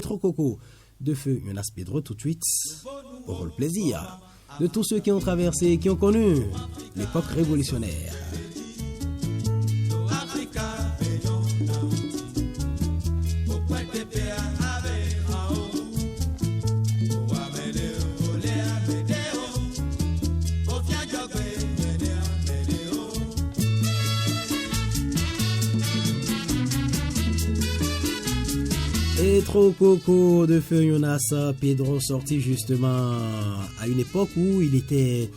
Trop Coco de feu Yonas Pedro tout de suite aura le plaisir de tous ceux qui ont traversé et qui ont connu l'époque révolutionnaire. Et Trop Coco de feu Yonas Pedro sorti justement à une époque où il était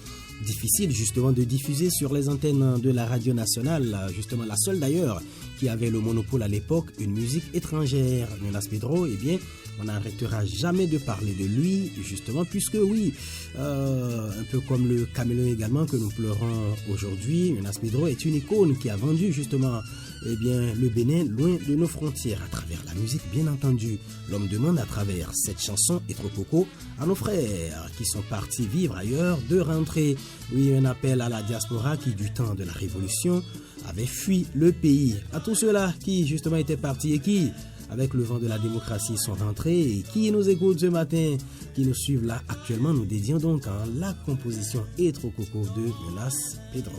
difficile justement de diffuser sur les antennes de la radio nationale, justement la seule d'ailleurs qui avait le monopole à l'époque, une musique étrangère. Yonas Pedro, eh bien, on n'arrêtera jamais de parler de lui, justement, puisque oui, un peu comme le caméléon également que nous pleurons aujourd'hui, Yonas Pedro est une icône qui a vendu justement eh bien, le Bénin loin de nos frontières, à travers la musique bien entendu. L'homme demande à travers cette chanson et Trop Coco à nos frères qui sont partis vivre ailleurs de rentrer. Oui, un appel à la diaspora qui du temps de la Révolution avait fui le pays. À tous ceux-là qui justement étaient partis et qui, avec le vent de la démocratie, sont rentrés et qui nous écoutent ce matin, qui nous suivent là actuellement, nous dédions donc à la composition et Trop Coco de Yonas Pedro.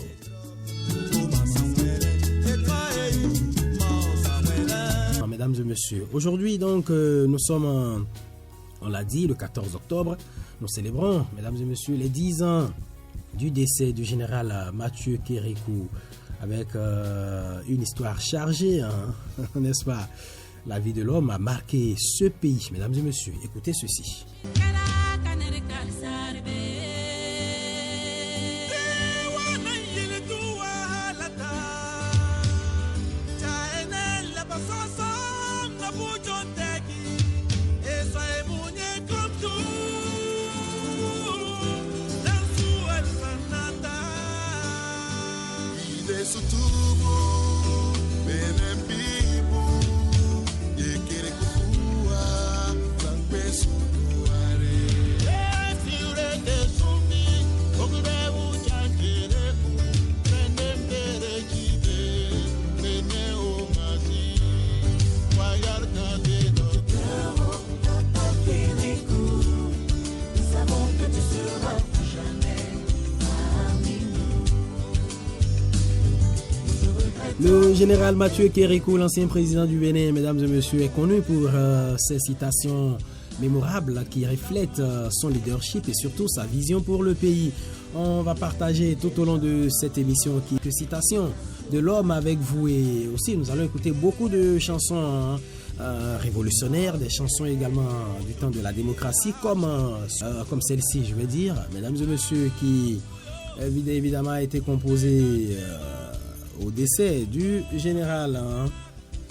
Mesdames et messieurs, aujourd'hui donc nous sommes, on l'a dit, le 14 octobre, nous célébrons, mesdames et messieurs, les 10 ans du décès du général Mathieu Kérékou, avec une histoire chargée, hein, n'est-ce pas? La vie de l'homme a marqué ce pays, mesdames et messieurs, écoutez ceci. Le général Mathieu Kérékou, l'ancien président du Bénin, mesdames et messieurs, est connu pour ses citations mémorables qui reflètent son leadership et surtout sa vision pour le pays. On va partager tout au long de cette émission quelques citations de l'homme avec vous et aussi nous allons écouter beaucoup de chansons révolutionnaires, des chansons également du temps de la démocratie comme celle-ci, je vais dire, mesdames et messieurs, qui évidemment a été composée au décès du général,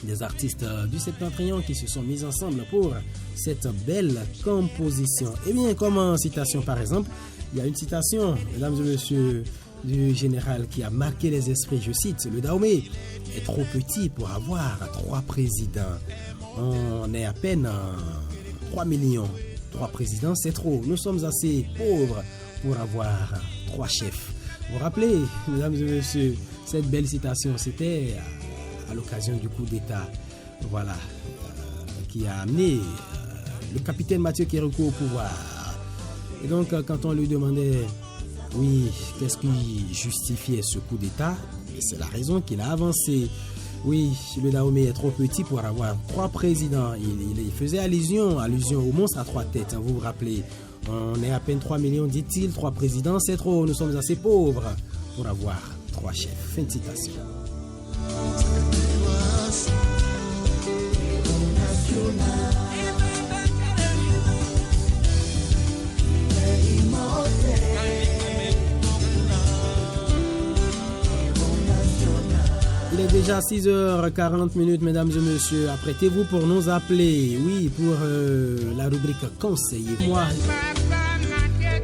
des artistes du Septentrion qui se sont mis ensemble pour cette belle composition. Et bien, comme citation par exemple, il y a une citation, mesdames et messieurs, du général qui a marqué les esprits, je cite, le Dahomey est trop petit pour avoir 3 présidents. On est à peine 3 millions. 3 présidents, c'est trop. Nous sommes assez pauvres pour avoir 3 chefs. Vous vous rappelez, mesdames et messieurs, cette belle citation, c'était à l'occasion du coup d'État, voilà, qui a amené le capitaine Mathieu Kérékou au pouvoir. Et donc, quand on lui demandait, oui, qu'est-ce qui justifiait ce coup d'État, c'est la raison qu'il a avancé. Oui, le Dahomey est trop petit pour avoir 3 présidents. Il faisait allusion au monstre à 3 têtes, hein, vous vous rappelez. On est à peine 3 millions, dit-il, 3 présidents, c'est trop. Nous sommes assez pauvres pour avoir 3 chefs. Fin de citation. Il est déjà 6h40, mesdames et messieurs. Apprêtez-vous pour nous appeler. Oui, pour la rubrique Conseillez-moi.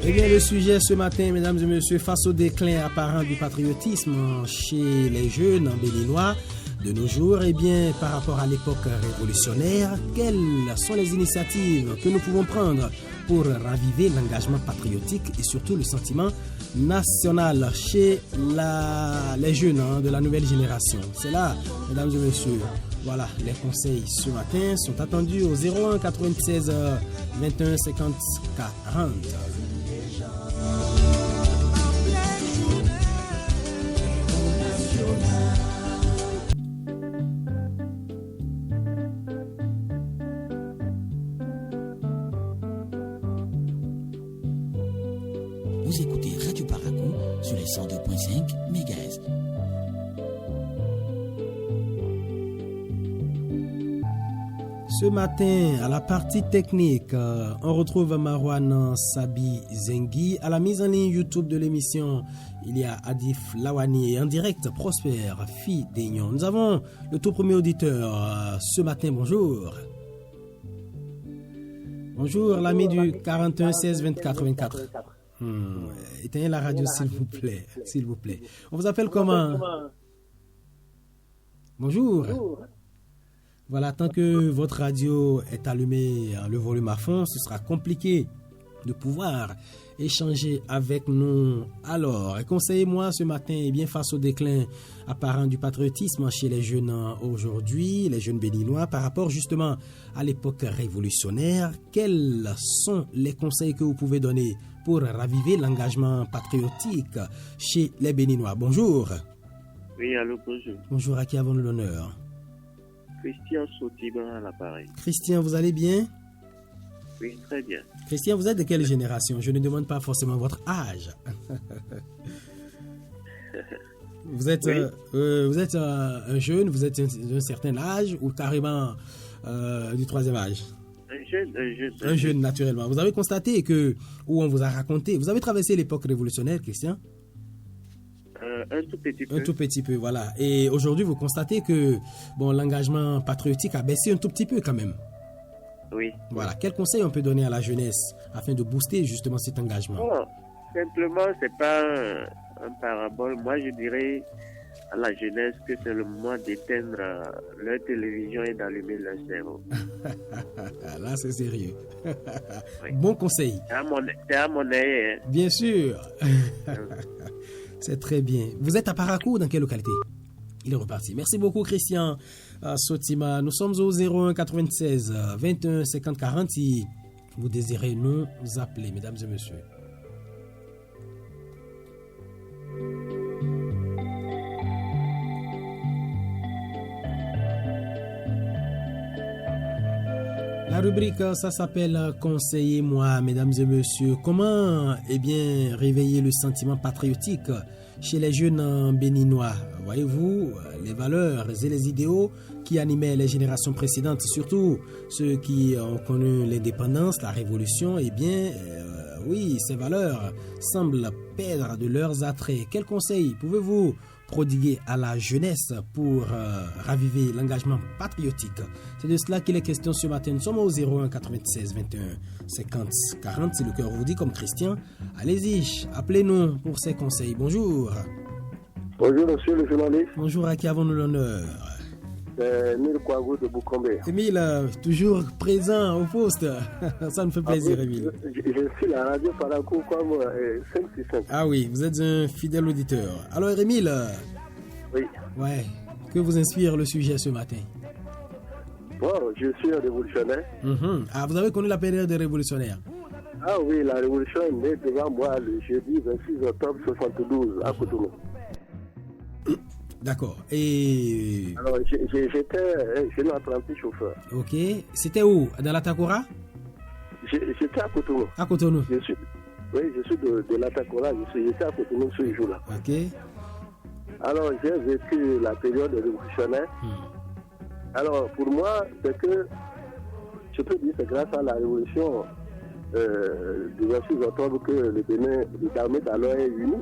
Eh bien, le sujet ce matin, mesdames et messieurs, face au déclin apparent du patriotisme chez les jeunes béninois de nos jours, eh bien, par rapport à l'époque révolutionnaire, quelles sont les initiatives que nous pouvons prendre pour raviver l'engagement patriotique et surtout le sentiment national chez les jeunes de la nouvelle génération? C'est là, mesdames et messieurs, Voilà, les conseils ce matin sont attendus au 01 96 21 50 40. Vous écoutez Radio Paracou sur les 102.5 MHz. Ce matin, à la partie technique, on retrouve Marwan Sabi Zengi. À la mise en ligne YouTube de l'émission, il y a Adif Lawani et en direct Prosper Fi Daignon. Nous avons le tout premier auditeur ce matin. Bonjour. Bonjour, l'ami du 41 16 24 24. Éteignez la radio, s'il vous plaît. S'il vous plaît. On vous appelle comment? Bonjour. Voilà, tant que votre radio est allumée, le volume à fond, ce sera compliqué de pouvoir échanger avec nous. Alors, conseillez-moi ce matin, bien face au déclin apparent du patriotisme chez les jeunes aujourd'hui, les jeunes béninois, par rapport justement à l'époque révolutionnaire, quels sont les conseils que vous pouvez donner pour raviver l'engagement patriotique chez les Béninois? Bonjour. Oui, allô, bonjour. Bonjour, à qui avons-nous l'honneur? Christian Sotiban à l'appareil. Christian, vous allez bien? Oui, très bien. Christian, vous êtes de quelle génération? Je ne demande pas forcément votre âge. Vous êtes, oui. Vous êtes un jeune, vous êtes d'un certain âge ou carrément du troisième âge? Un jeune, naturellement. Vous avez constaté que, ou on vous a raconté, vous avez traversé l'époque révolutionnaire, Christian? Un tout petit peu. Un tout petit peu, voilà. Et aujourd'hui, vous constatez que bon, l'engagement patriotique a baissé un tout petit peu quand même. Oui. Voilà. Quel conseil on peut donner à la jeunesse afin de booster justement cet engagement? Bon, simplement, c'est pas un parabole. Moi, je dirais à la jeunesse que c'est le moment d'éteindre leur télévision et d'allumer leur cerveau. Là, c'est sérieux. Oui. Bon conseil. C'est à mon œil. Hein. Bien sûr. C'est très bien. Vous êtes à Paracou, dans quelle localité? Il est reparti. Merci beaucoup, Christian Sotima. Nous sommes au 01 96 21 50 40. Si vous désirez nous appeler, mesdames et messieurs. La rubrique, ça s'appelle « Conseillez-moi », mesdames et messieurs. Comment, réveiller le sentiment patriotique chez les jeunes béninois? Voyez-vous, les valeurs et les idéaux qui animaient les générations précédentes, surtout ceux qui ont connu l'indépendance, la révolution, oui, ces valeurs semblent perdre de leurs attraits. Quels conseils pouvez-vous prodiguer à la jeunesse pour raviver l'engagement patriotique? C'est de cela qu'il est question ce matin. Nous sommes au 01 96 21 50 40. Si le cœur vous dit comme Christian, allez-y, appelez-nous pour ces conseils. Bonjour. Bonjour monsieur le journaliste. Bonjour, à qui avons-nous l'honneur? Émile Kouagou de Boukombe. Émile, toujours présent au poste. Ça me fait plaisir, Émile. Je suis la radio Paracou comme 565. Ah oui, vous êtes un fidèle auditeur. Alors, Émile. Oui. Ouais. Que vous inspire le sujet ce matin? Bon, je suis un révolutionnaire. Ah, vous avez connu la période des révolutionnaires? Ah oui, la révolution est née devant moi le jeudi 26 octobre 72 à Cotonou. D'accord. Et... Alors, j'étais un apprenti chauffeur. Ok. C'était où? Dans la Takora? J'étais à Cotonou. À Cotonou? Je suis de la Takora. J'étais à Cotonou ce jour-là. Ok. Alors, j'ai vécu la période révolutionnaire. Alors, pour moi, c'est que, je peux dire, c'est grâce à la révolution du 26 octobre que le Bénin, l'armée d'alors est unie.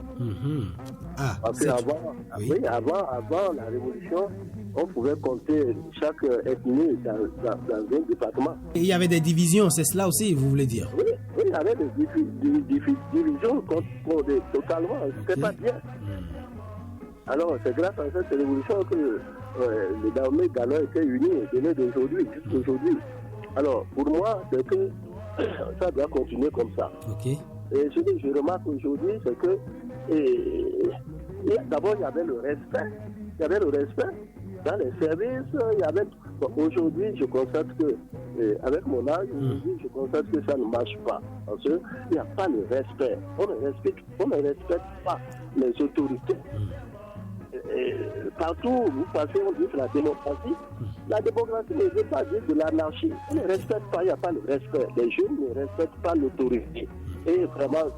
Ah, parce qu'avant, avant la révolution, on pouvait compter chaque ethnie dans un département. Et il y avait des divisions, c'est cela aussi, vous voulez dire? Oui, il y avait des divisions totalement, c'était pas bien. Alors, c'est grâce à cette révolution que l'armée d'alors était unie et donnée d'aujourd'hui, jusqu'aujourd'hui. Alors, pour moi, c'est que ça doit continuer comme ça. Ok. Et ce que je remarque aujourd'hui, c'est que d'abord, il y avait le respect. Il y avait le respect. dans les services, il y avait... Bon, aujourd'hui, je constate que, avec mon âge, aujourd'hui, je constate que ça ne marche pas. Parce qu'il n'y a pas le respect. On ne respecte pas les autorités. Partout où vous passez, on dit que la démocratie. La démocratie ne veut pas dire de l'anarchie. On ne respecte pas, il n'y a pas le respect. Les jeunes ne respectent pas l'autorité. Et vraiment,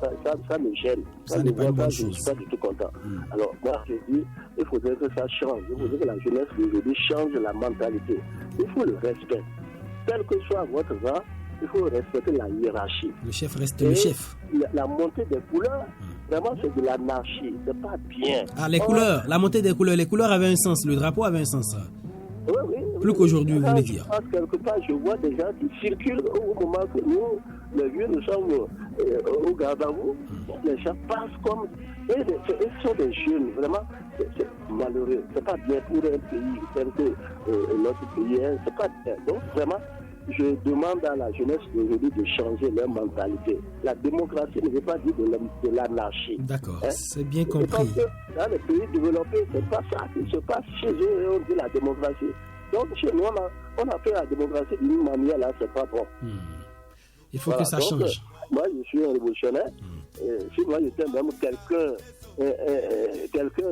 ça me gêne. Ça n'est pas une bonne chose. Je ne suis pas du tout content. Alors, moi, je dis, il faudrait que ça change. Il faudrait que la jeunesse d'aujourd'hui change la mentalité. Il faut le respect. Quel que soit votre rang, il faut respecter la hiérarchie. Le chef reste le chef. La montée des couleurs, vraiment, c'est de l'anarchie. C'est pas bien. Ah, les couleurs, la montée des couleurs. Les couleurs avaient un sens. Le drapeau avait un sens. Oui. Plus qu'aujourd'hui, vous voulez dire. Quelque part, je vois des gens qui circulent au moment que nous, les vieux, nous sommes au garde à vous. Les gens passent comme... Et ce sont des jeunes, vraiment, c'est malheureux. C'est pas bien pour un pays tel que notre pays est. C'est pas bien. Donc, vraiment, je demande à la jeunesse d'aujourd'hui de changer leur mentalité. La démocratie ne veut pas dire de l'anarchie. D'accord, c'est bien compris. Parce que dans les pays développés, c'est pas ça qui se passe chez eux et on dit la démocratie. Donc chez nous, on a fait la démocratie d'une manière là, c'est pas bon. Il faut que ça change. Moi, je suis un révolutionnaire. Si moi j'étais même quelqu'un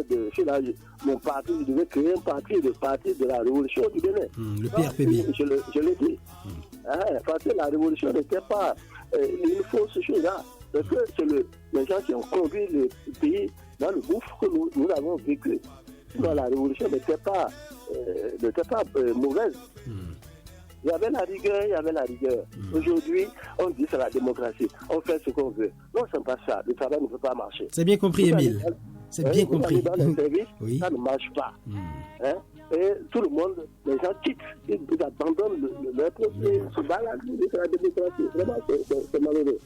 de... Si là, mon parti, je devais créer un parti de la révolution du Bénin. Le PRPB. Je l'ai dit. Parce que la révolution n'était pas une fausse chose là. Parce que c'est les gens qui ont conduit le pays dans le gouffre que nous avons vécu. Sinon, la révolution n'était pas mauvaise. Il y avait la rigueur, Aujourd'hui, on dit c'est la démocratie. On fait ce qu'on veut. Non, c'est pas ça. Le travail ne peut pas marcher. C'est bien compris, Émile. C'est bien compris. Dans les services, ça ne marche pas. Et tout le monde, les gens quittent, ils abandonnent leur projet, se baladent, c'est la démocratie. Vraiment, c'est malheureux.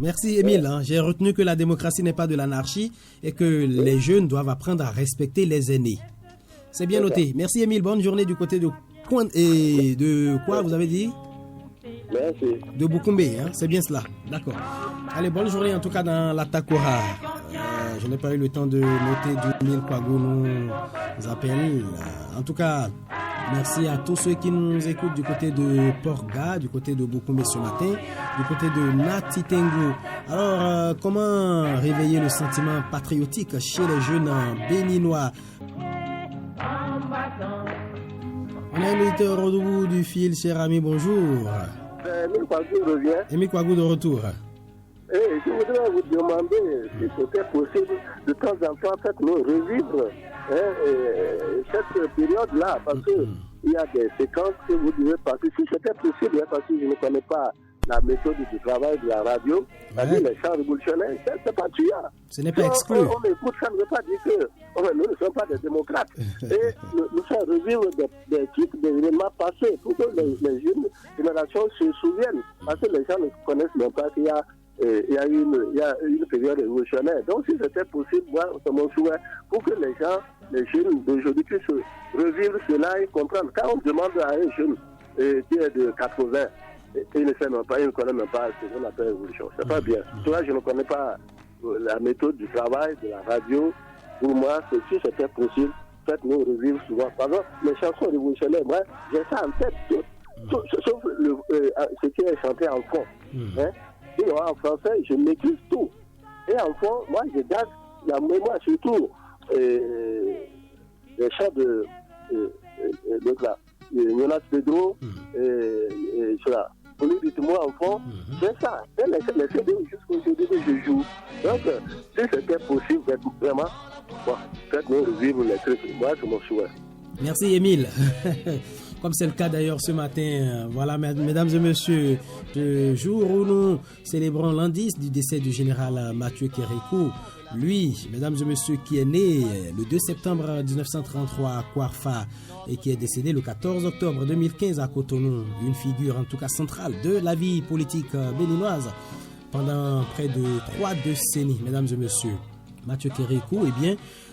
Merci, Émile. J'ai retenu que la démocratie n'est pas de l'anarchie et que les jeunes doivent apprendre à respecter les aînés. C'est bien noté. Merci, Émile. Bonne journée du côté de et de quoi vous avez dit? Merci. De Boukoumbe, c'est bien cela. D'accord. Allez, bonne journée en tout cas dans la Takora. Je n'ai pas eu le temps de noter du mille Kwagou nous appelle. En tout cas, merci à tous ceux qui nous écoutent du côté de Porga, du côté de Boukoumbe ce matin, du côté de Natitengo. Alors, comment réveiller le sentiment patriotique chez les jeunes béninois? On a un auditeur au bout du fil, cher ami, bonjour. Émile Kwagou revient. Émile Kwagou de retour. Je voudrais vous demander si c'était possible de temps en temps nous revivre cette période-là, parce qu'il y a des séquences que vous devez passer. Si c'était possible, parce que je ne connais pas la méthode du travail de la radio, c'est-à-dire les chants révolutionnaires, c'est pas tuant. Ce n'est pas exclu. On écoute, ça ne veut pas dire que nous ne sommes pas des démocrates. Et nous faisons revivre des types d'événements passés pour que les jeunes générations se souviennent. Parce que les gens ne connaissent même pas qu'il y a une période révolutionnaire. Donc si c'était possible, moi, c'est mon souhait, pour que les gens, les jeunes d'aujourd'hui puissent revivre cela et comprendre. Quand on demande à un jeune qui est de 80, il ne sait même pas, il ne connaît même pas ce qu'on appelle révolution. C'est pas bien. Toi, je ne connais pas la méthode du travail, de la radio. Pour moi, si c'était possible, faites-nous revivre souvent. Par exemple, les chansons révolutionnaires, moi, j'ai ça en tête, sauf ce qui est chanté en fond. Sinon, en français, je maîtrise tout. Et en fond, moi, je garde la mémoire, surtout les chants de Jonas Pedro, et cela. Pour lui, dites-moi en fond, c'est ça. C'est les CD jusqu'aujourd'hui que je joue. Donc, si c'était possible, vraiment, faites-nous revivre les trucs. Moi, c'est mon souhait. Merci, Émile. Comme c'est le cas d'ailleurs ce matin, voilà, mesdames et messieurs, le jour où nous célébrons l'indice du décès du général Mathieu Kérékou, lui, mesdames et messieurs, qui est né le 2 septembre 1933 à Kouarfa et qui est décédé le 14 octobre 2015 à Cotonou, une figure en tout cas centrale de la vie politique béninoise pendant près de 3 décennies, mesdames et messieurs. Mathieu Kérékou,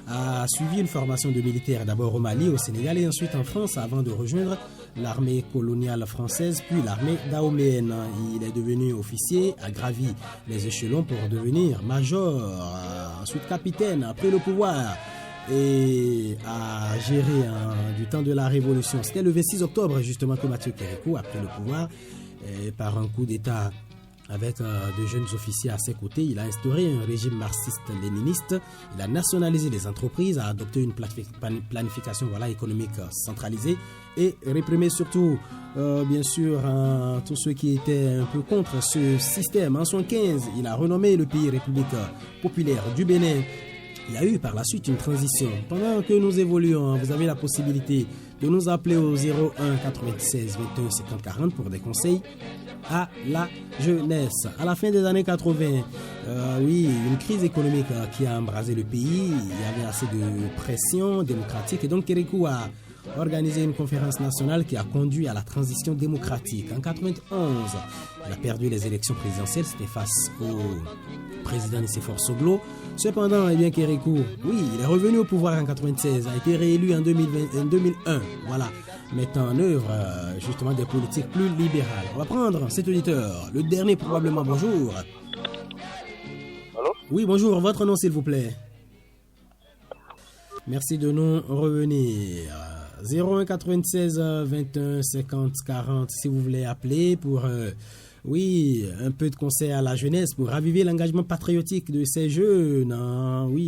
a suivi une formation de militaire d'abord au Mali, au Sénégal et ensuite en France avant de rejoindre l'armée coloniale française puis l'armée dahoméenne. Il est devenu officier, a gravi les échelons pour devenir major, ensuite capitaine, a pris le pouvoir et à gérer du temps de la Révolution. C'était le 26 octobre justement que Mathieu Kérékou a pris le pouvoir et par un coup d'État avec de jeunes officiers à ses côtés. Il a instauré un régime marxiste-léniniste, il a nationalisé les entreprises, a adopté une planification économique centralisée et réprimé surtout, bien sûr, tous ceux qui étaient un peu contre ce système. En 1975, il a renommé le pays République populaire du Bénin. Il y a eu par la suite une transition. Pendant que nous évoluons, vous avez la possibilité de nous appeler au 01 96 21 50 40 pour des conseils à la jeunesse. À la fin des années 80, une crise économique qui a embrasé le pays. Il y avait assez de pression démocratique et donc Kérékou a organisé une conférence nationale qui a conduit à la transition démocratique. En 91, il a perdu les élections présidentielles, c'était face au président Nicéphore Soglo. Cependant, Kérékou, il est revenu au pouvoir en 96, a été réélu en 2001, mettant en œuvre justement des politiques plus libérales. On va prendre cet auditeur, le dernier probablement. Bonjour. Allô? Oui, bonjour, votre nom s'il vous plaît. Merci de nous revenir. 01 96 21 50 40 si vous voulez appeler pour un peu de conseils à la jeunesse pour raviver l'engagement patriotique de ces jeunes.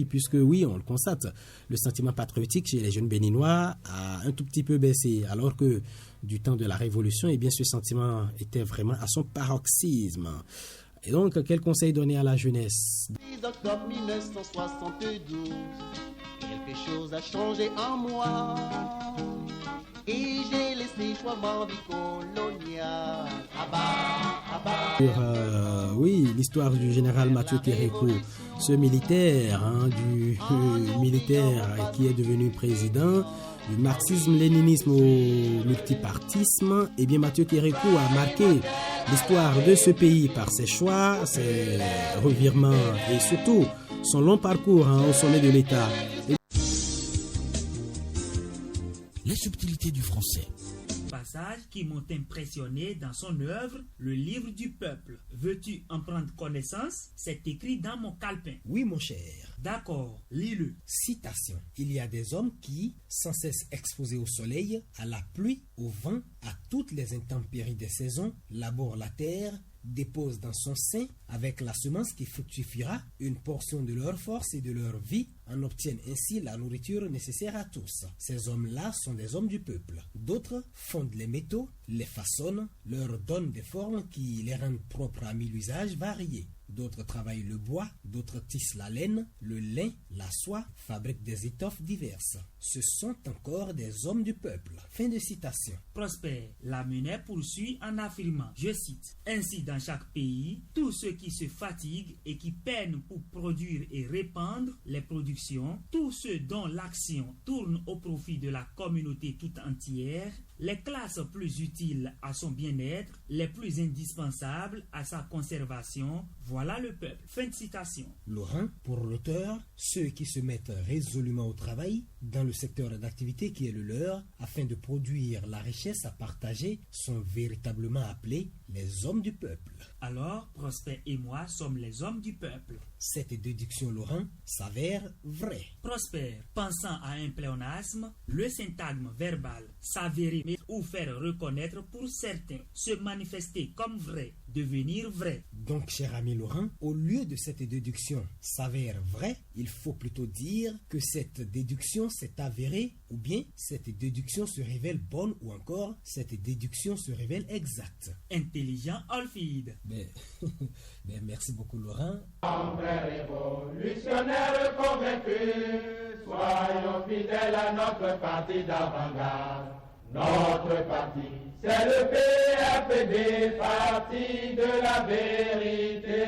Puisque on le constate, le sentiment patriotique chez les jeunes béninois a un tout petit peu baissé, alors que du temps de la Révolution, ce sentiment était vraiment à son paroxysme. Et donc, quel conseil donner à la jeunesse? 10 octobre 1972, quelque chose a changé en moi. Et j'ai laissé choix ma vie coloniale. L'histoire du général Mathieu Kérékou, ce militaire, militaire qui est devenu président, du marxisme-léninisme au multipartisme, Mathieu Kérékou a marqué l'histoire de ce pays par ses choix, ses revirements et surtout son long parcours au sommet de l'État. Les subtilités du français. Passages qui m'ont impressionné dans son œuvre, le livre du peuple. Veux-tu en prendre connaissance? C'est écrit dans mon calepin. Oui, mon cher. D'accord, lis-le. Citation. Il y a des hommes qui, sans cesse exposés au soleil, à la pluie, au vent, à toutes les intempéries des saisons, labourent la terre, déposent dans son sein, avec la semence qui fructifiera, une portion de leur force et de leur vie, en obtiennent ainsi la nourriture nécessaire à tous. Ces hommes-là sont des hommes du peuple. D'autres fondent les métaux, les façonnent, leur donnent des formes qui les rendent propres à mille usages variés. D'autres travaillent le bois, d'autres tissent la laine, le lin, la soie, fabriquent des étoffes diverses. Ce sont encore des hommes du peuple. Fin de citation. Prosper Lamennais poursuit en affirmant, je cite, « Ainsi dans chaque pays, tous ceux qui se fatiguent et qui peinent pour produire et répandre les productions, tous ceux dont l'action tourne au profit de la communauté tout entière, les classes plus utiles à son bien-être, les plus indispensables à sa conservation, voilà le peuple. » Fin de citation. Laurent, pour l'auteur, ceux qui se mettent résolument au travail dans le secteur d'activité qui est le leur, afin de produire la richesse à partager, sont véritablement appelés les hommes du peuple. Alors, Prosper et moi sommes les hommes du peuple. Cette déduction, Laurent, s'avère vraie. Prosper, pensant à un pléonasme, le syntagme verbal s'avérer ou faire reconnaître pour certains, se manifester comme vrai, devenir vrai. Donc, cher ami Laurent, au lieu de cette déduction s'avère vraie, il faut plutôt dire que cette déduction s'est avérée, ou bien cette déduction se révèle bonne, ou encore cette déduction se révèle exacte. Intelligent Olfide. Merci beaucoup Laurent. Révolutionnaire convaincu, soyons fidèles à notre parti d'avant-garde. Notre parti, c'est le PFD, parti de la vérité.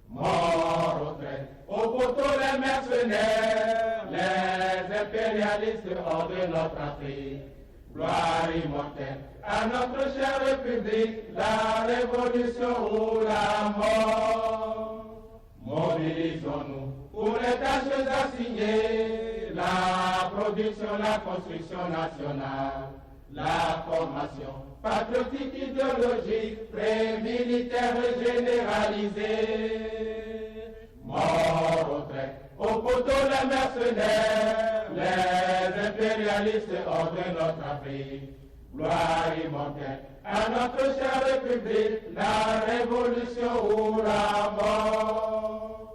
Mort au trait, au poteau les mercenaires, les impérialistes hors de notre Afrique. Gloire immortelle à notre chère République, la révolution ou la mort. Mobilisons-nous pour les tâches assignées, la production, la construction nationale, la formation patriotique, idéologique, pré-militaire généralisée. Mort au trait, Au poteau les mercenaires, les impérialistes hors de notre Afrique. Gloire immortelle à notre chère République, la révolution ou la mort.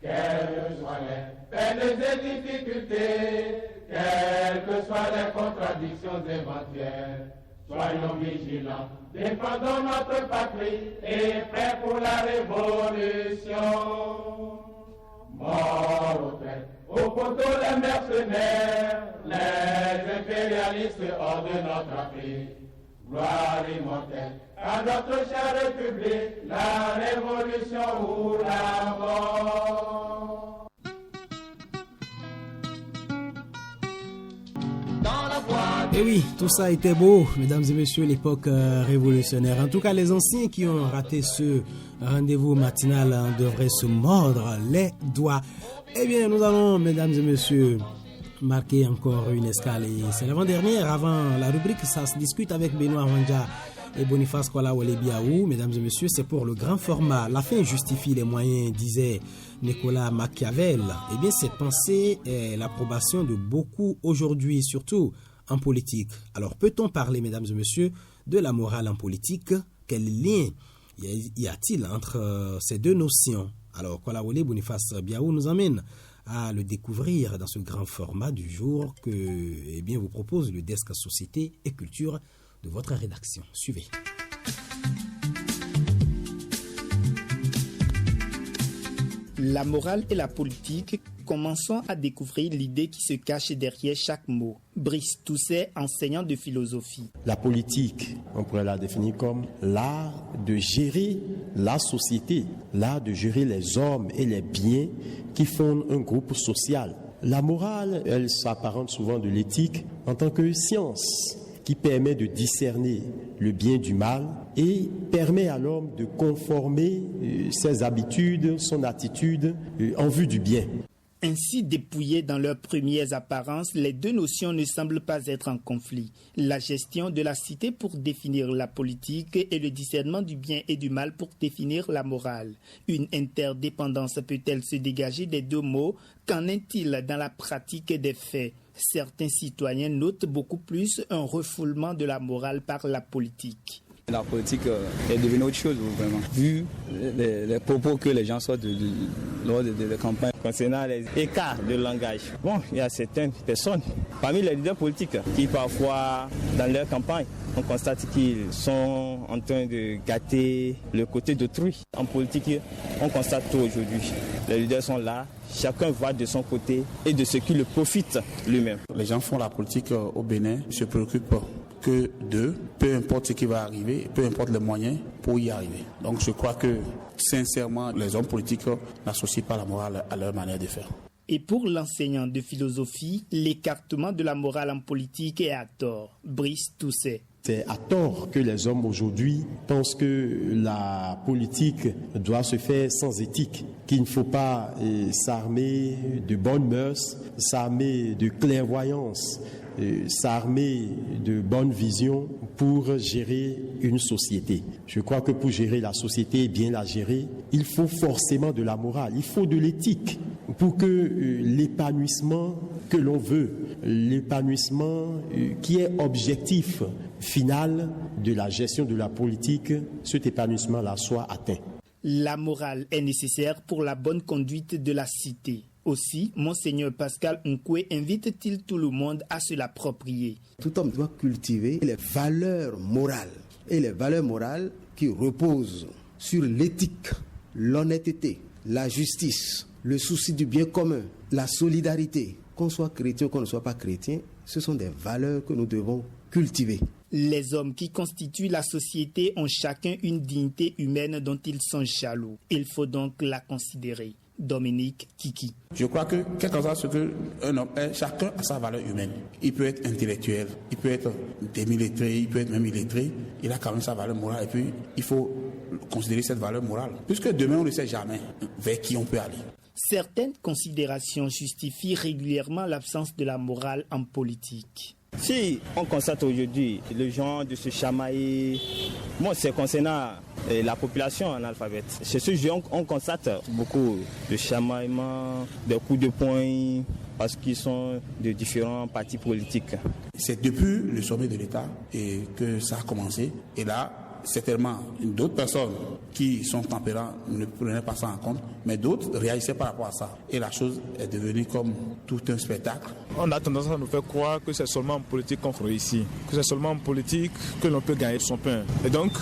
Quelles que soient les peines et difficultés, quelles que soient les contradictions éventuelles, soyons vigilants, défendons notre patrie et prêts pour la révolution. Mort aux têtes, au poteau les mercenaires, les impérialistes hors de notre Afrique. Gloire immortelle à notre chère République, la révolution ou la mort. Et oui, tout ça était beau, mesdames et messieurs, l'époque révolutionnaire. En tout cas, les anciens qui ont raté ce rendez-vous matinal devraient se mordre les doigts. Eh bien, nous allons, mesdames et messieurs, marquer encore une escale. Et c'est l'avant-dernière, avant la rubrique, ça se discute avec Benoît Wanja et Boniface Kwala-Wale Biaou. Mesdames et messieurs, c'est pour le grand format. La fin justifie les moyens, disait Nicolas Machiavel. Eh bien, cette pensée est l'approbation de beaucoup aujourd'hui, surtout en politique. Alors, peut-on parler, mesdames et messieurs, de la morale en politique? Quel lien y a-t-il entre ces deux notions? Alors, Kwala-Wale Boniface Biaou nous amène à le découvrir dans ce grand format du jour que vous propose le Desk Société et Culture de votre rédaction. Suivez. La morale et la politique, commençons à découvrir l'idée qui se cache derrière chaque mot. Brice Tousset, enseignant de philosophie. La politique, on pourrait la définir comme l'art de gérer la société, l'art de gérer les hommes et les biens qui fondent un groupe social. La morale, elle s'apparente souvent de l'éthique en tant que science qui permet de discerner le bien du mal et permet à l'homme de conformer ses habitudes, son attitude en vue du bien. Ainsi dépouillées dans leurs premières apparences, les deux notions ne semblent pas être en conflit. La gestion de la cité pour définir la politique et le discernement du bien et du mal pour définir la morale. Une interdépendance peut-elle se dégager des deux mots? Qu'en est-il dans la pratique des faits? Certains citoyens notent beaucoup plus un refoulement de la morale par la politique. La politique est devenue autre chose, vraiment. Vu les propos que les gens sortent lors de campagnes concernant les écarts de langage. Bon, il y a certaines personnes, parmi les leaders politiques, qui parfois, dans leur campagne, on constate qu'ils sont en train de gâter le côté d'autrui. En politique, on constate tout aujourd'hui. Les leaders sont là, chacun va de son côté et de ce qui le profite lui-même. Les gens font la politique au Bénin, ne se préoccupent que d'eux, peu importe ce qui va arriver, peu importe les moyens pour y arriver. Donc je crois que, sincèrement, les hommes politiques n'associent pas la morale à leur manière de faire. Et pour l'enseignant de philosophie, l'écartement de la morale en politique est à tort. Brice Tousset. C'est à tort que les hommes aujourd'hui pensent que la politique doit se faire sans éthique, qu'il ne faut pas s'armer de bonnes mœurs, s'armer de clairvoyance, s'armer de bonne vision pour gérer une société. Je crois que pour gérer la société et bien la gérer, il faut forcément de la morale, il faut de l'éthique pour que l'épanouissement que l'on veut, l'épanouissement qui est objectif final de la gestion de la politique, cet épanouissement-là soit atteint. La morale est nécessaire pour la bonne conduite de la cité. Aussi, Monseigneur Pascal Nkwe invite-t-il tout le monde à se l'approprier. Tout homme doit cultiver les valeurs morales. Et les valeurs morales qui reposent sur l'éthique, l'honnêteté, la justice, le souci du bien commun, la solidarité. Qu'on soit chrétien ou qu'on ne soit pas chrétien, ce sont des valeurs que nous devons cultiver. Les hommes qui constituent la société ont chacun une dignité humaine dont ils sont jaloux. Il faut donc la considérer. Dominique Kiki. Je crois que, quel que soit ce qu'un homme est, chacun a sa valeur humaine. Il peut être intellectuel, il peut être demi-lettré, il peut être même illettré. Il a quand même sa valeur morale et puis il faut considérer cette valeur morale. Puisque demain, on ne sait jamais vers qui on peut aller. Certaines considérations justifient régulièrement l'absence de la morale en politique. Si on constate aujourd'hui le genre de se chamailler, c'est concernant la population analphabète. Chez ce jeu, on constate beaucoup de chamaillements, de coups de poing, parce qu'ils sont de différents partis politiques. C'est depuis le sommet de l'État que ça a commencé. Et là, certainement, d'autres personnes qui sont tempérantes ne prenaient pas ça en compte, mais d'autres réagissaient par rapport à ça. Et la chose est devenue comme tout un spectacle. On a tendance à nous faire croire que c'est seulement en politique qu'on réussit, que c'est seulement en politique que l'on peut gagner son pain. Et donc,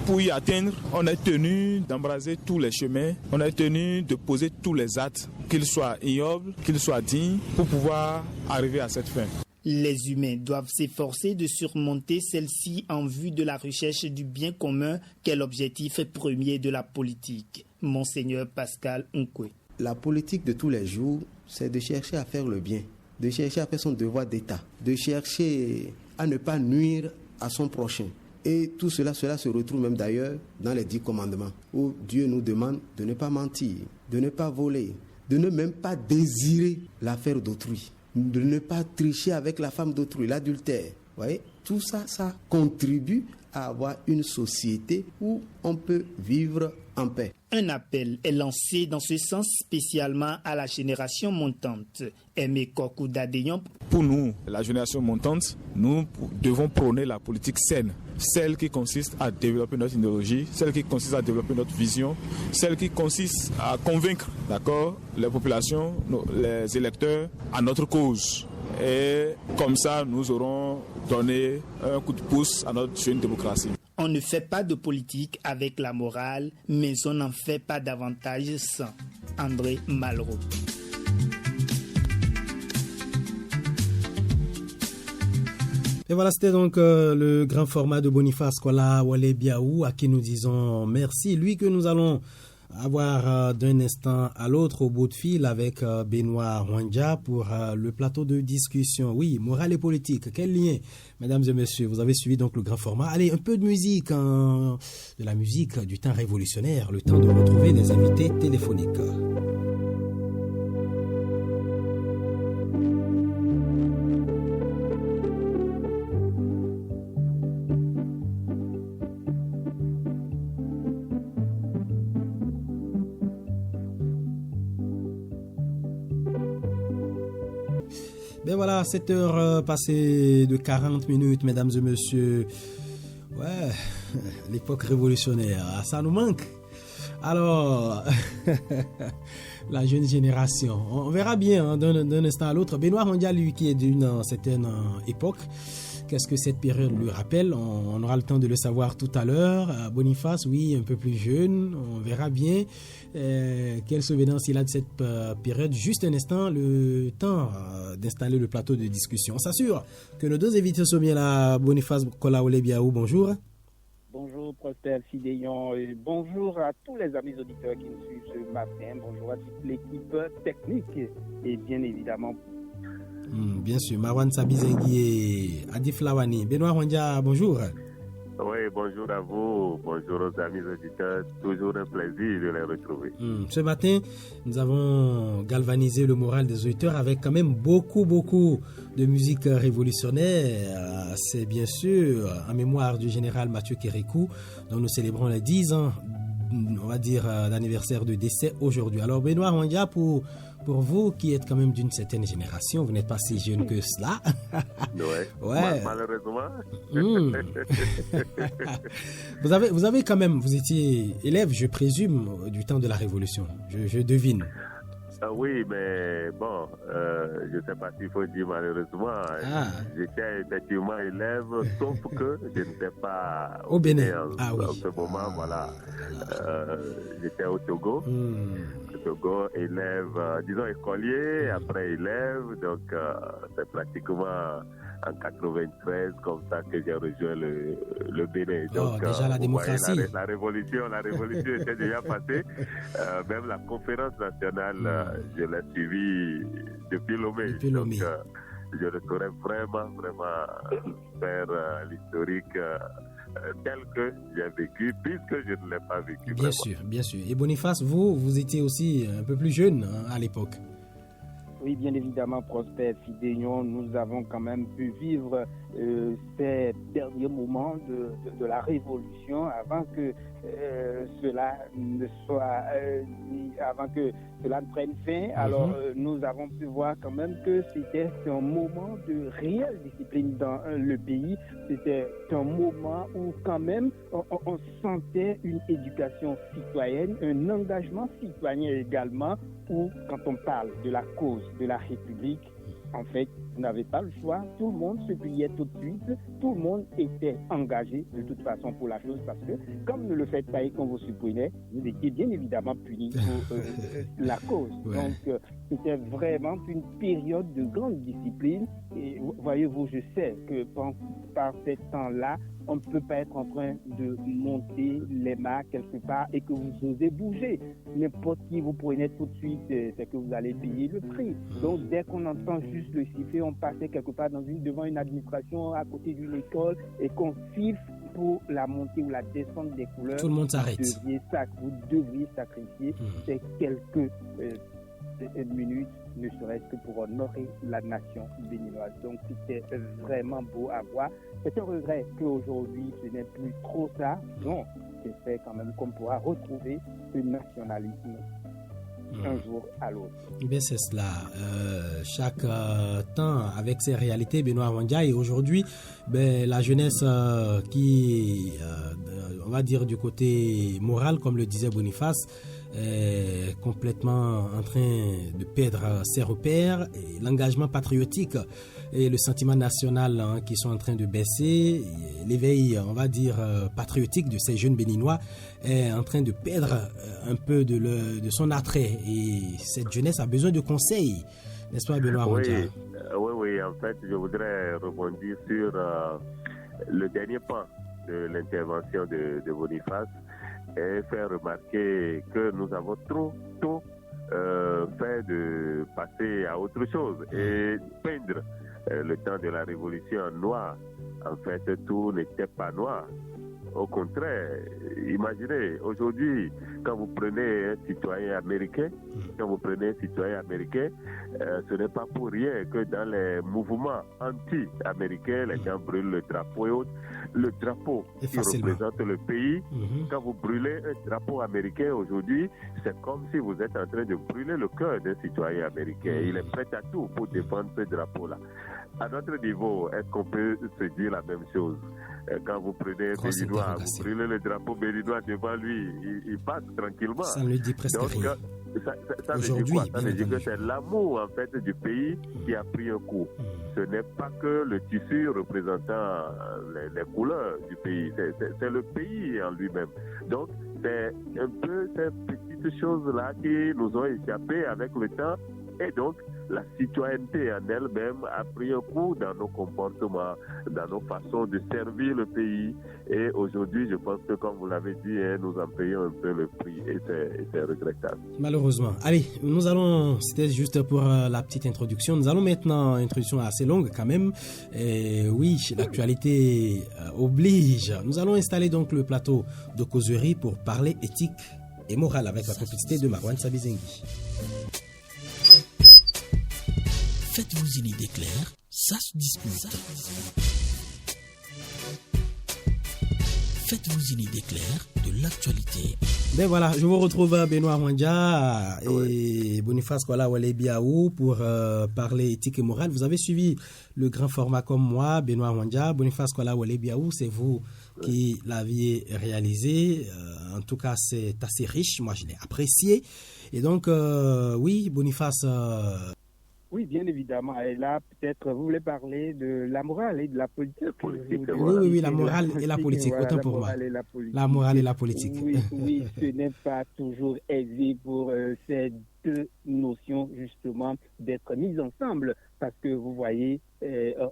pour y atteindre, on est tenu d'embraser tous les chemins, on est tenu de poser tous les actes, qu'ils soient ignobles, qu'ils soient dignes, pour pouvoir arriver à cette fin. Les humains doivent s'efforcer de surmonter celle-ci en vue de la recherche du bien commun qu'est l'objectif premier de la politique. Monseigneur Pascal Nkwe. La politique de tous les jours, c'est de chercher à faire le bien, de chercher à faire son devoir d'État, de chercher à ne pas nuire à son prochain. Et tout cela se retrouve même d'ailleurs dans les 10 commandements, où Dieu nous demande de ne pas mentir, de ne pas voler, de ne même pas désirer l'affaire d'autrui, de ne pas tricher avec la femme d'autrui, l'adultère. Vous voyez, tout ça, ça contribue à avoir une société où on peut vivre en paix. Un appel est lancé dans ce sens spécialement à la génération montante. Aimé Kokou Dadeyon. Pour nous, la génération montante, nous devons prôner la politique saine, celle qui consiste à développer notre idéologie, celle qui consiste à développer notre vision, celle qui consiste à convaincre, les populations, les électeurs à notre cause. Et comme ça, nous aurons donné un coup de pouce à notre jeune démocratie. On ne fait pas de politique avec la morale, mais on n'en fait pas davantage sans. André Malraux. Et voilà, c'était donc le grand format de Boniface Kola Wale Biaou, à qui nous disons merci. Lui que nous allons avoir d'un instant à l'autre au bout de fil avec Benoît Rwandja pour le plateau de discussion. Oui, morale et politique, quel lien, mesdames et messieurs? Vous avez suivi donc le grand format. Allez, un peu de musique, de la musique du temps révolutionnaire, le temps de retrouver des invités téléphoniques. Ben voilà, 7 heures passées de 40 minutes, mesdames et messieurs. Ouais, l'époque révolutionnaire, ça nous manque. Alors, la jeune génération, on verra bien d'un instant à l'autre. Benoît Rwandja, lui, qui est d'une certaine époque, qu'est-ce que cette période lui rappelle? On aura le temps de le savoir tout à l'heure. Boniface, oui, un peu plus jeune, on verra bien quelle souvenance il a de cette période. Juste un instant, le temps d'installer le plateau de discussion. On s'assure que nos deux invités sont bien là. Boniface Kola Wale Biaou, bonjour. Bonjour Prosper Fidéon et bonjour à tous les amis auditeurs qui nous suivent ce matin. Bonjour à toute l'équipe technique et bien évidemment. Bien sûr, Marwan Sabizengui et Adif Lawani. Benoît Rwandja, bonjour. Oui, bonjour à vous, bonjour aux amis auditeurs, toujours un plaisir de les retrouver. Ce matin, nous avons galvanisé le moral des auditeurs avec quand même beaucoup de musique révolutionnaire. C'est bien sûr en mémoire du général Mathieu Kérékou, dont nous célébrons les 10 ans, on va dire, d'anniversaire de décès aujourd'hui. Alors Benoît Rwandja, pour vous qui êtes quand même d'une certaine génération, vous n'êtes pas si jeune que cela. Ouais. Malheureusement. Vous avez quand même, vous étiez élève, je présume, du temps de la Révolution. Je devine. Oui, mais bon, je ne sais pas s'il faut dire malheureusement. J'étais effectivement élève, sauf que je n'étais pas au Bénin. En ce moment, voilà. J'étais au Togo. Togo, élève, disons écolier, après élève, donc c'est pratiquement en 93 comme ça que j'ai rejoint le Bénin. Donc, déjà la démocratie. Voyez, la révolution était déjà passée. Même la conférence nationale, je l'ai suivie depuis Lomé. Donc, je ne saurais vraiment faire l'historique tel que j'ai vécu, puisque je ne l'ai pas vécu. Bien sûr. Et Boniface, vous étiez aussi un peu plus jeune à l'époque. Oui, bien évidemment, Prosper Fidéon, nous avons quand même pu vivre ces derniers moments de la révolution avant que cela ne soit, avant que cela ne prenne fin. Alors, nous avons pu voir quand même que c'était un moment de réelle discipline dans le pays. C'était un moment où quand même on sentait une éducation citoyenne, un engagement citoyen également, où quand on parle de la cause de la République, en fait, vous n'avez pas le choix. Tout le monde se pliait tout de suite. Tout le monde était engagé de toute façon pour la chose parce que, comme ne le faites pas et qu'on vous supprimait, vous étiez bien évidemment punis pour la cause. Ouais. Donc, c'était vraiment une période de grande discipline. Et voyez-vous, je sais que par ce temps-là, on ne peut pas être en train de monter les mâts quelque part et que vous osez bouger. N'importe qui vous prenait tout de suite, c'est que vous allez payer le prix. Donc, dès qu'on entend juste le sifflet, on passait quelque part devant une administration, à côté d'une école, et qu'on siffle pour la montée ou la descente des couleurs. Tout le monde s'arrête. Vous devriez sacrifier ces quelques minutes, ne serait-ce que pour honorer la nation béninoise. Donc c'était vraiment beau à voir. C'est un regret qu'aujourd'hui ce n'est plus trop ça. Non, j'espère quand même qu'on pourra retrouver ce nationalisme un jour à l'autre. Ben c'est cela. Chaque temps avec ses réalités, Benoît Wandja, et aujourd'hui, la jeunesse qui, on va dire du côté moral, comme le disait Boniface, est complètement en train de perdre ses repères, et l'engagement patriotique et le sentiment national qui sont en train de baisser, l'éveil, on va dire, patriotique de ces jeunes béninois est en train de perdre un peu de son attrait, et cette jeunesse a besoin de conseils, n'est-ce pas, Benoît Wandja? Oui, en fait, je voudrais rebondir sur le dernier point de l'intervention de Boniface et faire remarquer que nous avons trop tôt fait de passer à autre chose et peindre le temps de la révolution en noir. En fait, tout n'était pas noir. Au contraire, imaginez, aujourd'hui, quand vous prenez un citoyen américain, ce n'est pas pour rien que dans les mouvements anti-américains, les gens brûlent le drapeau et autres. Le drapeau qui représente le pays, quand vous brûlez un drapeau américain aujourd'hui, c'est comme si vous êtes en train de brûler le cœur d'un citoyen américain. Il est prêt à tout pour défendre ce drapeau-là. À notre niveau, est-ce qu'on peut se dire la même chose? Quand vous prenez un Béninois, vous brûlez le drapeau béninois devant lui, il passe tranquillement. Ça ne dit presque rien. Ça veut dire quoi? Ça veut dire que c'est l'amour en fait du pays qui a pris un coup. Ce n'est pas que le tissu représentant les couleurs du pays, c'est le pays en lui-même. Donc c'est un peu ces petites choses-là qui nous ont échappé avec le temps, et donc la citoyenneté en elle-même a pris un coup dans nos comportements, dans nos façons de servir le pays. Et aujourd'hui, je pense que, comme vous l'avez dit, nous en payons un peu le prix, et c'est regrettable. Malheureusement. Allez, nous allons, c'était juste pour la petite introduction. Nous allons maintenant, introduction assez longue quand même. Et oui, l'actualité oblige. Nous allons installer donc le plateau de causerie pour parler éthique et morale avec la complicité de Marouane Sabizengi. Faites-vous une idée claire, ça se discute. Faites-vous une idée claire de l'actualité. Ben voilà, je vous retrouve Benoît Wandja et Boniface Kola Walebiaou pour parler éthique et morale. Vous avez suivi le grand format comme moi, Benoît Wandja. Boniface Kola Walebiaou, c'est vous qui l'aviez réalisé. En tout cas, c'est assez riche. Moi, je l'ai apprécié. Et donc, oui, Boniface... Oui, bien évidemment. Et là, peut-être, vous voulez parler de la morale et de la politique. Oui, la morale et la politique, autant pour moi. La morale et la politique. Oui, ce n'est pas toujours aisé pour ces deux notions, justement, d'être mises ensemble. Parce que, vous voyez,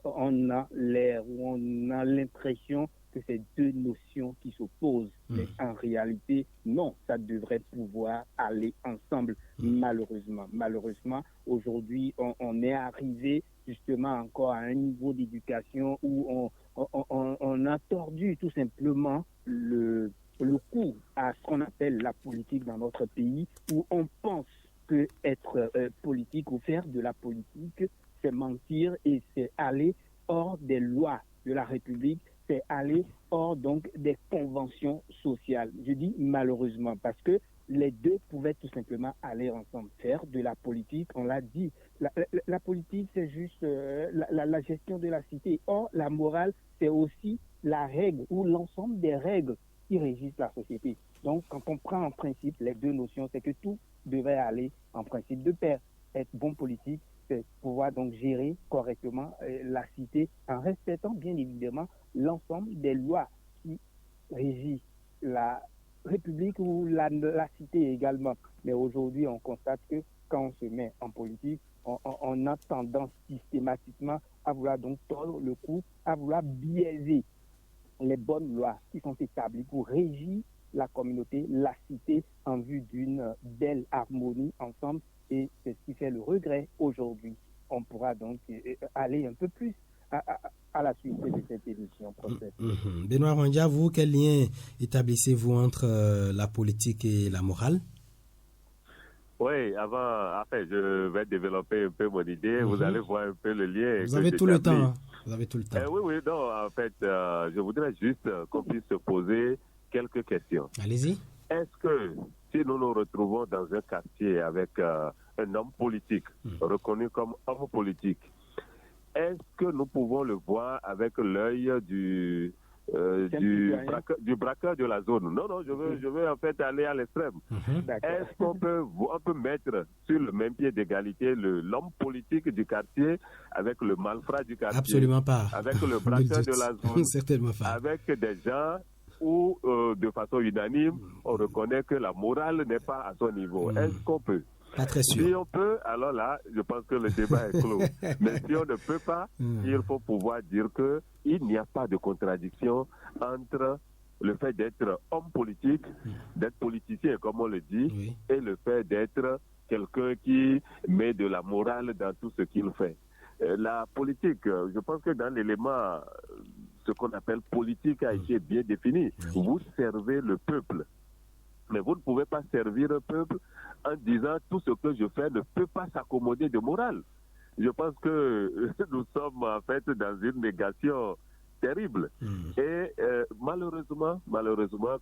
on a l'air ou on a l'impression que c'est deux notions qui s'opposent. Mais en réalité, non, ça devrait pouvoir aller ensemble, Malheureusement, aujourd'hui, on est arrivé justement encore à un niveau d'éducation où on a tordu tout simplement le coup à ce qu'on appelle la politique dans notre pays, où on pense que être politique ou faire de la politique, c'est mentir et c'est aller hors des lois de la République, c'est aller hors donc des conventions sociales. Je dis malheureusement parce que les deux pouvaient tout simplement aller ensemble. Faire de la politique, on l'a dit. La politique, c'est juste la gestion de la cité. Or, la morale, c'est aussi la règle ou l'ensemble des règles qui régissent la société. Donc, quand on prend en principe les deux notions, c'est que tout devrait aller en principe de pair. Être bon politique, c'est pouvoir donc gérer correctement la cité en respectant bien évidemment l'ensemble des lois qui régissent la République ou la cité également. Mais aujourd'hui, on constate que quand on se met en politique, on a tendance systématiquement à vouloir donc tordre le cou, à vouloir biaiser les bonnes lois qui sont établies pour régir la communauté, la cité, en vue d'une belle harmonie ensemble. Et c'est ce qui fait le regret aujourd'hui. On pourra donc aller un peu plus à la suite de cette édition. Benoît Rwandia, vous, quel lien établissez-vous entre la politique et la morale? Oui, je vais développer un peu mon idée. Vous allez voir un peu le lien. Vous avez tout le temps. Hein? Vous avez tout le temps. Oui, non, en fait, je voudrais juste qu'on puisse se poser quelques questions. Allez-y. Est-ce que si nous nous retrouvons dans un quartier avec un homme politique, reconnu comme homme politique, est-ce que nous pouvons le voir avec l'œil du braqueur de la zone? Non, je veux en fait aller à l'extrême. Est-ce qu'on peut mettre sur le même pied d'égalité l'homme politique du quartier avec le malfrat du quartier? Absolument pas. Avec le braqueur de la zone? Certainement pas. Avec des gens où, de façon unanime, on reconnaît que la morale n'est pas à son niveau. Est-ce qu'on peut? Pas très sûr. Si on peut, alors là, je pense que le débat est clos. Mais si on ne peut pas, il faut pouvoir dire qu'il n'y a pas de contradiction entre le fait d'être homme politique, d'être politicien, comme on le dit, et le fait d'être quelqu'un qui met de la morale dans tout ce qu'il fait. La politique, je pense que dans l'élément, ce qu'on appelle politique a été bien défini. Vous servez le peuple. Mais vous ne pouvez pas servir un peuple en disant tout ce que je fais ne peut pas s'accommoder de morale. Je pense que nous sommes en fait dans une négation terrible. Et malheureusement,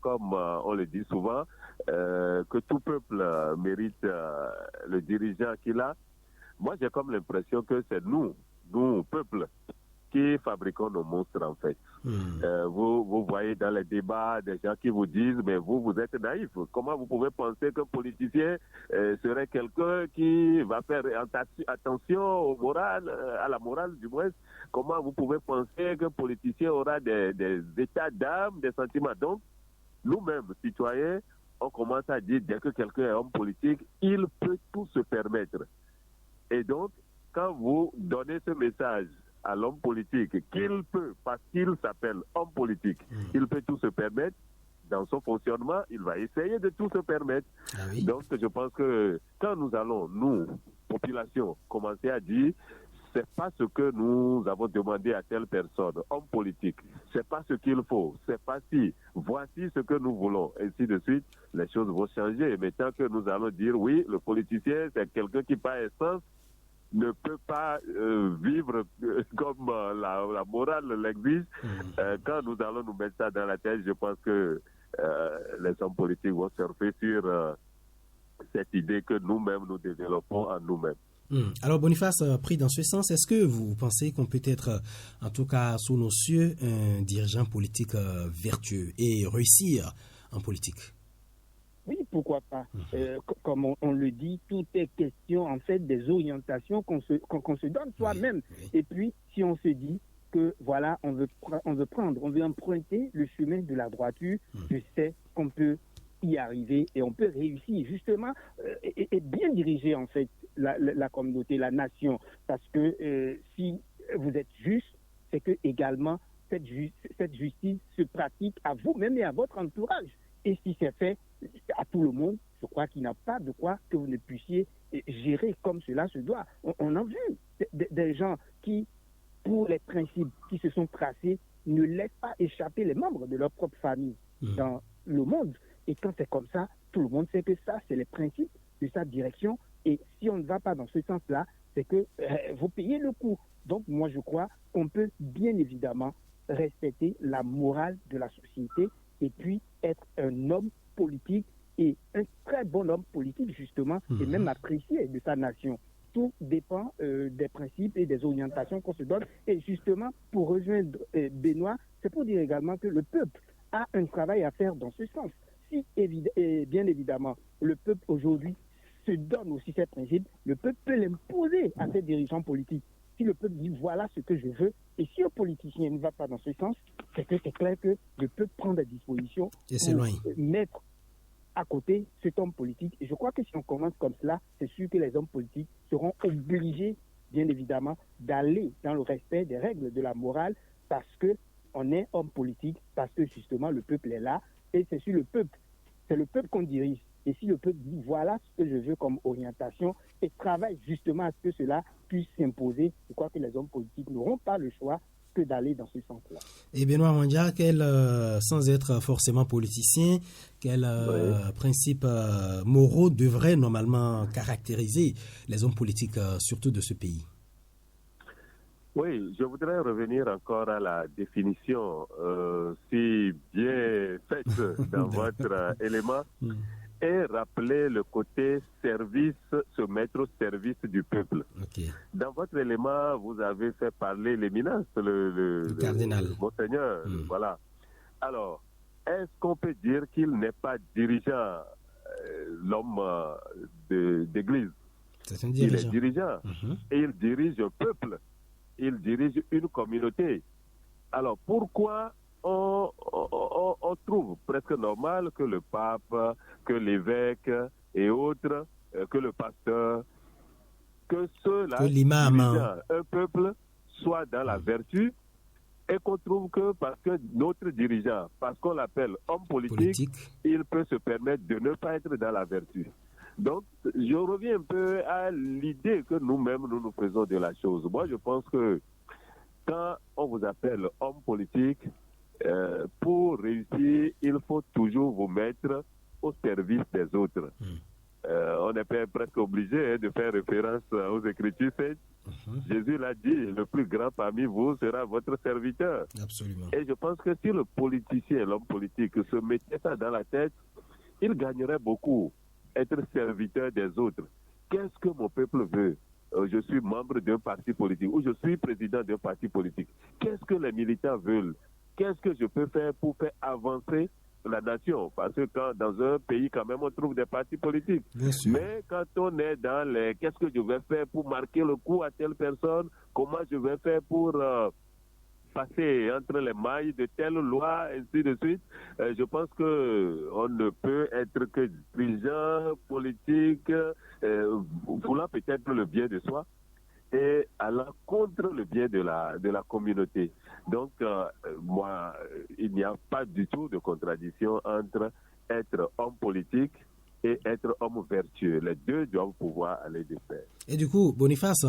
comme on le dit souvent, que tout peuple mérite le dirigeant qu'il a. Moi, j'ai comme l'impression que c'est nous, peuple, qui fabriquons nos monstres en fait. Vous voyez dans les débats des gens qui vous disent mais vous êtes naïf. Comment vous pouvez penser qu'un politicien serait quelqu'un qui va faire attention au moral, à la morale du moins? Comment vous pouvez penser qu'un politicien aura des états d'âme, des sentiments? Donc, nous-mêmes, citoyens, on commence à dire dès que quelqu'un est homme politique, il peut tout se permettre. Et donc, quand vous donnez ce message à l'homme politique qu'il peut, parce qu'il s'appelle homme politique, il peut tout se permettre, dans son fonctionnement, il va essayer de tout se permettre. Donc je pense que quand nous allons, nous, population, commencer à dire c'est pas ce que nous avons demandé à telle personne, homme politique, c'est pas ce qu'il faut, c'est pas si, voici ce que nous voulons, ainsi de suite, les choses vont changer. Mais tant que nous allons dire oui, le politicien c'est quelqu'un qui par essence ne peut pas vivre comme la morale l'exige. Quand nous allons nous mettre ça dans la tête, je pense que les hommes politiques vont surfer sur cette idée que nous-mêmes nous développons en nous-mêmes. Alors Boniface, pris dans ce sens, est-ce que vous pensez qu'on peut être, en tout cas sous nos cieux, un dirigeant politique vertueux et réussir en politique? Oui, pourquoi pas. Comme on le dit, tout est question en fait des orientations qu'on se donne soi-même. Et puis, si on se dit que voilà, on veut emprunter le chemin de la droiture, je sais qu'on peut y arriver et on peut réussir justement et bien diriger en fait la communauté, la nation. Parce que si vous êtes juste, c'est que également cette justice se pratique à vous-même et à votre entourage. Et si c'est fait à tout le monde, je crois qu'il n'y a pas de quoi que vous ne puissiez gérer comme cela se doit. On a vu des gens qui, pour les principes qui se sont tracés, ne laissent pas échapper les membres de leur propre famille dans le monde. Et quand c'est comme ça, tout le monde sait que ça, c'est les principes de sa direction Et si on ne va pas dans ce sens-là, c'est que vous payez le coût. Donc moi je crois qu'on peut bien évidemment respecter la morale de la société et puis être un homme politique et un très bon homme politique justement, et même apprécié de sa nation. Tout dépend des principes et des orientations qu'on se donne. Et justement, pour rejoindre Benoît, c'est pour dire également que le peuple a un travail à faire dans ce sens. Si, bien évidemment, le peuple aujourd'hui se donne aussi ses principes, le peuple peut l'imposer à ses dirigeants politiques. Si le peuple dit voilà ce que je veux, et si un politicien ne va pas dans ce sens, c'est que c'est clair que le peuple prend des dispositions pour mettre à côté cet homme politique. Et je crois que si on commence comme cela, c'est sûr que les hommes politiques seront obligés, bien évidemment, d'aller dans le respect des règles de la morale parce que on est homme politique, parce que justement le peuple est là et c'est sur le peuple. C'est le peuple qu'on dirige. Et si le peuple dit voilà ce que je veux comme orientation et travaille justement à ce que cela puisse s'imposer, je crois que les hommes politiques n'auront pas le choix que d'aller dans ce sens-là. Et Benoît Wandia, sans être forcément politicien, quels principes moraux devraient normalement caractériser les hommes politiques, surtout de ce pays? Oui, je voudrais revenir encore à la définition si bien faite dans votre élément et rappeler le côté service, se mettre au service du peuple. Okay. Dans votre élément, vous avez fait parler l'éminence, le cardinal. Le monseigneur. Voilà. Alors, est-ce qu'on peut dire qu'il n'est pas dirigeant, l'homme d'église? C'est un dirigeant. Il est dirigeant et il dirige un peuple. Il dirige une communauté. Alors, pourquoi on trouve presque normal que le pape, que l'évêque et autres, que le pasteur, que ceux-là dirigeant un peuple soit dans la vertu et qu'on trouve que parce que notre dirigeant, parce qu'on l'appelle homme politique, il peut se permettre de ne pas être dans la vertu. Donc, je reviens un peu à l'idée que nous-mêmes, nous faisons de la chose. Moi, je pense que quand on vous appelle homme politique, pour réussir, il faut toujours vous mettre au service des autres. On est presque obligé de faire référence aux Écritures saintes. Jésus l'a dit, le plus grand parmi vous sera votre serviteur. Absolument. Et je pense que si le politicien, l'homme politique, se mettait ça dans la tête, il gagnerait beaucoup. Être serviteur des autres. Qu'est-ce que mon peuple veut? Je suis membre d'un parti politique ou je suis président d'un parti politique. Qu'est-ce que les militants veulent? Qu'est-ce que je peux faire pour faire avancer la nation? Parce que dans un pays, quand même, on trouve des partis politiques. Mais quand on est dans les... Qu'est-ce que je vais faire pour marquer le coup à telle personne? Comment je vais faire pour... passer entre les mailles de telle loi, ainsi de suite. Je pense qu'on ne peut être que dirigeant politique, voulant peut-être le bien de soi et allant contre le bien de la communauté. Donc, moi, il n'y a pas du tout de contradiction entre être homme politique et être homme vertueux. Les deux doivent pouvoir aller de pair. Et du coup, Boniface,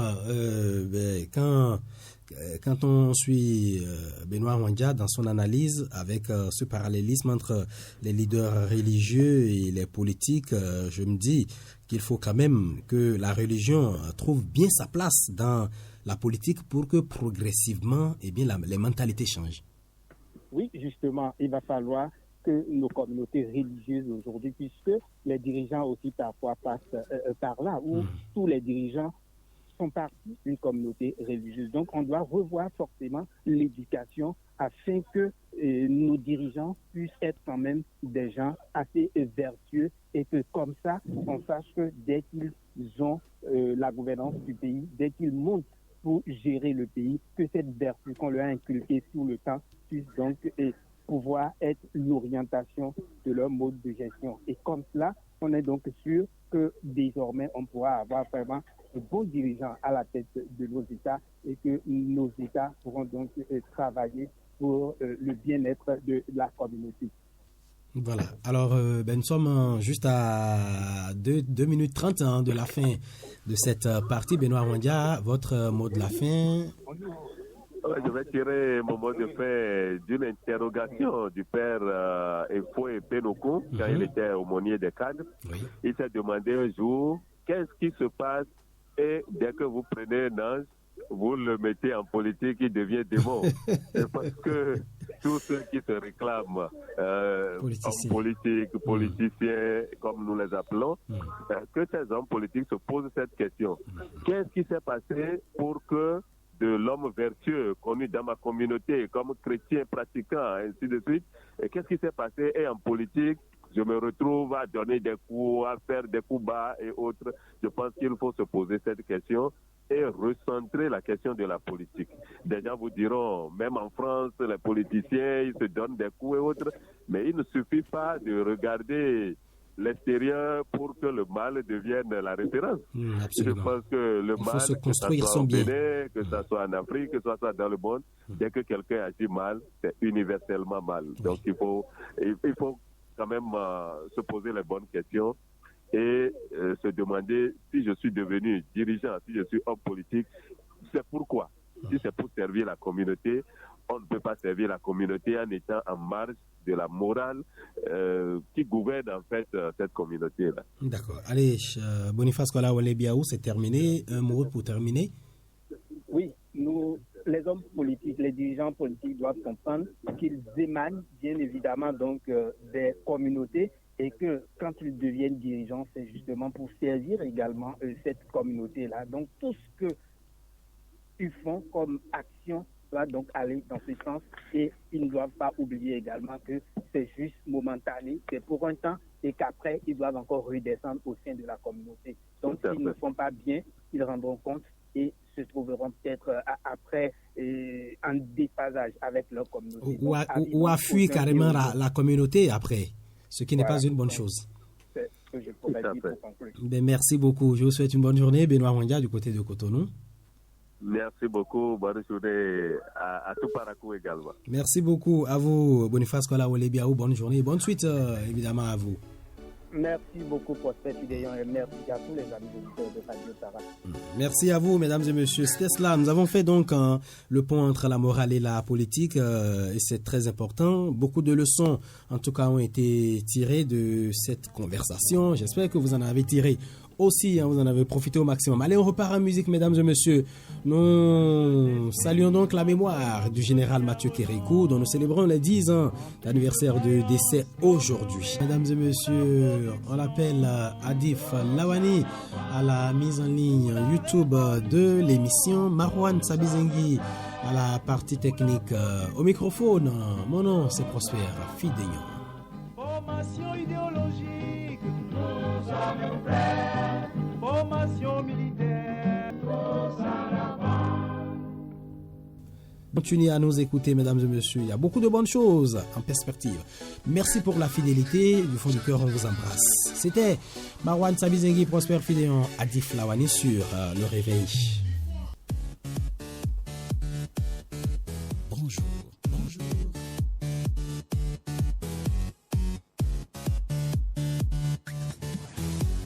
quand on suit Benoît Wandia dans son analyse avec ce parallélisme entre les leaders religieux et les politiques, je me dis qu'il faut quand même que la religion trouve bien sa place dans la politique pour que progressivement les mentalités changent. Oui, justement, il va falloir que nos communautés religieuses aujourd'hui, puisque les dirigeants aussi parfois passent par là, où tous les dirigeants sont partis d'une communauté religieuse. Donc, on doit revoir forcément l'éducation afin que nos dirigeants puissent être quand même des gens assez vertueux et que comme ça, on sache que dès qu'ils ont la gouvernance du pays, dès qu'ils montent pour gérer le pays, que cette vertu qu'on leur a inculquée tout le temps puisse donc pouvoir être l'orientation de leur mode de gestion. Et comme cela, on est donc sûr que désormais, on pourra avoir vraiment de bons dirigeants à la tête de nos États et que nos États pourront donc travailler pour le bien-être de la communauté. Voilà. Alors, nous sommes juste à 2 minutes 30 de la fin de cette partie. Benoît Wandia, votre mot de la fin? Je vais tirer mon mot de fin d'une interrogation du père Efoué Pénoukou quand il était aumônier des cadres. Il s'est demandé un jour qu'est-ce qui se passe et dès que vous prenez un ange, vous le mettez en politique, il devient démon. C'est parce que tous ceux qui se réclament hommes politiques, politiciens, comme nous les appelons, que ces hommes politiques se posent cette question. Qu'est-ce qui s'est passé pour que de l'homme vertueux connu dans ma communauté comme chrétien pratiquant, ainsi de suite, et qu'est-ce qui s'est passé? Et en politique, je me retrouve à donner des coups, à faire des coups bas et autres. Je pense qu'il faut se poser cette question et recentrer la question de la politique. Des gens vous diront, même en France, les politiciens, ils se donnent des coups et autres, mais il ne suffit pas de regarder l'extérieur pour que le mal devienne la référence. Je pense que le mal, que ça soit au Bénin, que ça soit en Afrique, que ça soit dans le monde, dès que quelqu'un agit mal, c'est universellement mal. Donc il faut quand même se poser les bonnes questions et se demander si je suis devenu dirigeant, si je suis homme politique, c'est pourquoi. Si c'est pour servir la communauté, on ne peut pas servir la communauté en étant en marge de la morale qui gouverne en fait cette communauté-là. D'accord. Allez, Boniface Kolawole Biaou, c'est terminé. Un mot pour terminer. Oui, nous, les hommes politiques, les dirigeants politiques doivent comprendre qu'ils émanent bien évidemment donc des communautés et que quand ils deviennent dirigeants, c'est justement pour servir également cette communauté-là. Donc tout ce que ils font comme action doit donc aller dans ce sens et ils ne doivent pas oublier également que c'est juste momentané, c'est pour un temps et qu'après ils doivent encore redescendre au sein de la communauté. Donc s'ils ne font pas bien, ils rendront compte et se trouveront peut-être après en déphasage avec leur communauté. Ou à fuir carrément la communauté après, ce qui n'est pas une bonne chose. C'est ce que je pourrais dire pour conclure. Ben, merci beaucoup. Je vous souhaite une bonne journée. Benoît Wandia du côté de Cotonou. Merci beaucoup. Bonne journée à tout Parakou également. Merci beaucoup à vous, Boniface Kolawole Biaou. Bonne journée. Bonne suite, évidemment, à vous. Merci beaucoup, Prosper Fidéon, et merci à tous les amis auditeurs de Radio Sarah. Merci à vous, mesdames et messieurs. C'était cela. Nous avons fait donc le pont entre la morale et la politique, et c'est très important. Beaucoup de leçons, en tout cas, ont été tirées de cette conversation. J'espère que vous en avez tiré aussi, vous en avez profité au maximum. Allez, on repart en musique, mesdames et messieurs. Nous saluons donc la mémoire du général Mathieu Kérékou, dont nous célébrons les 10 ans d'anniversaire de décès aujourd'hui. Mesdames et messieurs, on l'appelle Adif Lawani à la mise en ligne YouTube de l'émission, Marouane Sabizengi à la partie technique. Au microphone, mon nom c'est Prosper Fidéon. Formation idéologique, nous sommes prêts. Formation militaire, nous Continuez à nous écouter, mesdames et messieurs. Il y a beaucoup de bonnes choses en perspective. Merci pour la fidélité. Du fond du cœur, on vous embrasse. C'était Marouane Sabizengi, Prosper Fidéon, Adif Lawani sur Le Réveil. Bonjour.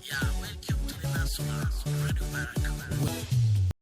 Yeah, welcome to the National